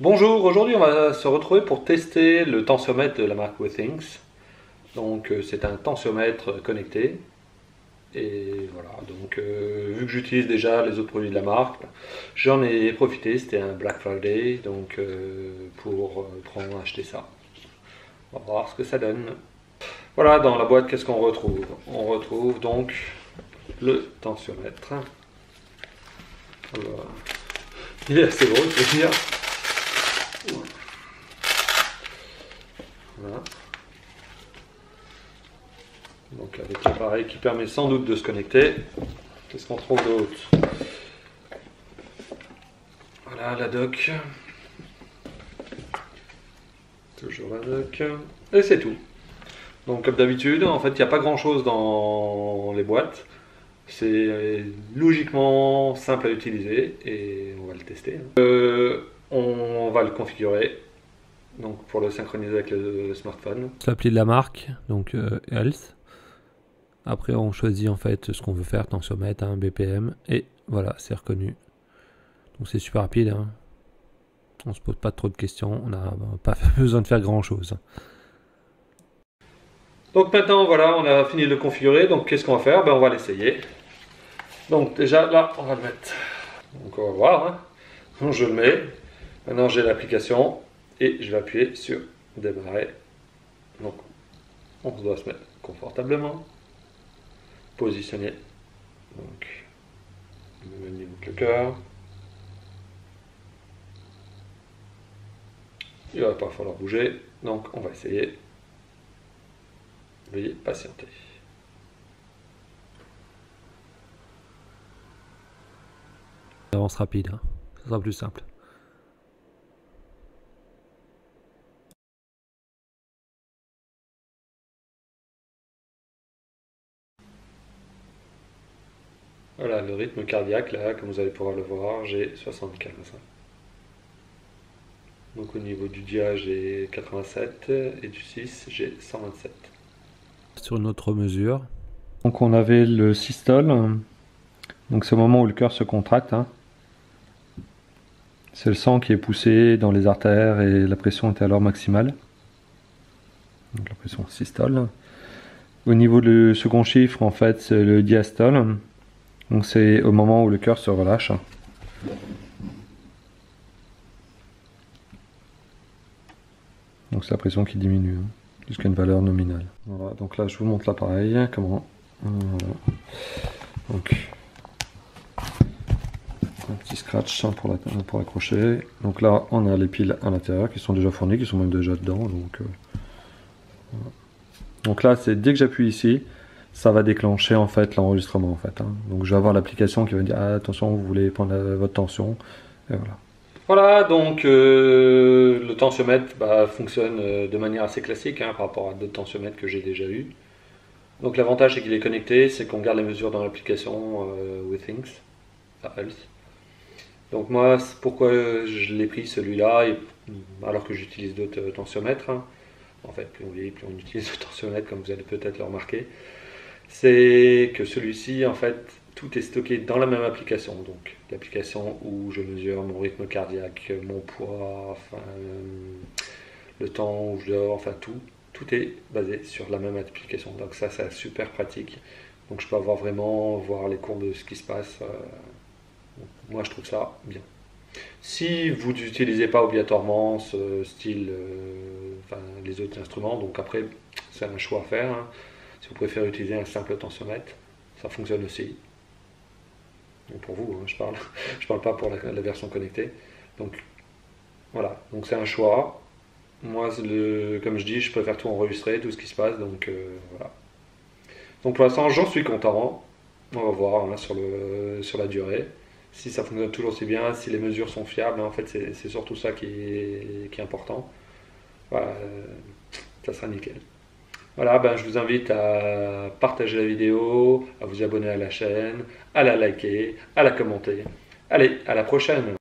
Bonjour, aujourd'hui on va se retrouver pour tester le tensiomètre de la marque Withings. Donc c'est un tensiomètre connecté. Et voilà, donc vu que j'utilise déjà les autres produits de la marque, j'en ai profité, c'était un Black Friday, donc pour acheter ça. On va voir ce que ça donne. Voilà, dans la boîte, qu'est-ce qu'on retrouve? On retrouve donc le tensiomètre. Voilà. Il est assez gros, je veux dire. Voilà. Donc avec l'appareil qui permet sans doute de se connecter. Qu'est-ce qu'on trouve d'autre? Voilà la dock. Toujours la dock. Et c'est tout. Donc comme d'habitude, en fait il n'y a pas grand chose dans les boîtes. C'est logiquement simple à utiliser et on va le tester. On va le configurer. Donc pour le synchroniser avec le smartphone. L'appli de la marque, donc Health. Après on choisit en fait ce qu'on veut faire, tensiomètre, BPM, et voilà, c'est reconnu. Donc c'est super rapide, hein. On se pose pas trop de questions, on n'a pas besoin de faire grand chose. Donc maintenant voilà, on a fini de le configurer, donc qu'est-ce qu'on va faire? On va l'essayer. Donc déjà là, on va le mettre. Donc on va voir, hein. Donc, je le mets. Maintenant j'ai l'application et je vais appuyer sur démarrer. Donc on doit se mettre confortablement. Positionner. Donc le même niveau que le cœur. Il va pas falloir bouger, donc on va essayer. Veuillez patienter. Avance rapide, hein. Ça sera plus simple. Voilà le rythme cardiaque là, comme vous allez pouvoir le voir, j'ai 75. Donc au niveau du dia j'ai 87 et du 6 j'ai 127. Sur une autre mesure. Donc on avait le systole, donc c'est au moment où le cœur se contracte, hein. C'est le sang qui est poussé dans les artères et la pression était alors maximale. Donc la pression systole. Au niveau du second chiffre, en fait, c'est le diastole. Donc c'est au moment où le cœur se relâche. Donc c'est la pression qui diminue, hein, jusqu'à une valeur nominale. Voilà, donc là je vous montre l'appareil. Comment? Voilà. Donc un petit scratch pour accrocher. Donc là on a les piles à l'intérieur qui sont déjà fournies, qui sont même déjà dedans. Voilà. Donc là c'est dès que j'appuie ici, ça va déclencher en fait l'enregistrement en fait, hein. Donc je vais avoir l'application qui va dire ah, attention, vous voulez prendre votre tension, et voilà. Voilà, donc le tensiomètre fonctionne de manière assez classique, hein, par rapport à d'autres tensiomètres que j'ai déjà eu. Donc l'avantage c'est qu'il est connecté, c'est qu'on garde les mesures dans l'application Withings, Health. Donc moi, pourquoi je l'ai pris celui-là, alors que j'utilise d'autres tensiomètres, hein. En fait, plus on vieillit, plus on utilise le tensiomètre, comme vous allez peut-être le remarquer. C'est que celui-ci, en fait, tout est stocké dans la même application. Donc, l'application où je mesure mon rythme cardiaque, mon poids, enfin, le temps où je dors, enfin tout est basé sur la même application. Donc ça, c'est super pratique. Donc je peux voir les courbes de ce qui se passe. Moi, je trouve ça bien. Si vous n'utilisez pas obligatoirement ce style, les autres instruments, donc après, c'est un choix à faire, hein. Si vous préférez utiliser un simple tensiomètre, ça fonctionne aussi. Donc pour vous, hein, je parle pas pour la version connectée. Donc voilà, donc c'est un choix. Moi, comme je dis, je préfère tout enregistrer, tout ce qui se passe, donc voilà. Donc pour l'instant, j'en suis content. On va voir, hein, sur la durée. Si ça fonctionne toujours aussi bien, si les mesures sont fiables, en fait c'est surtout ça qui est important. Voilà, ça sera nickel. Voilà, je vous invite à partager la vidéo, à vous abonner à la chaîne, à la liker, à la commenter. Allez, à la prochaine!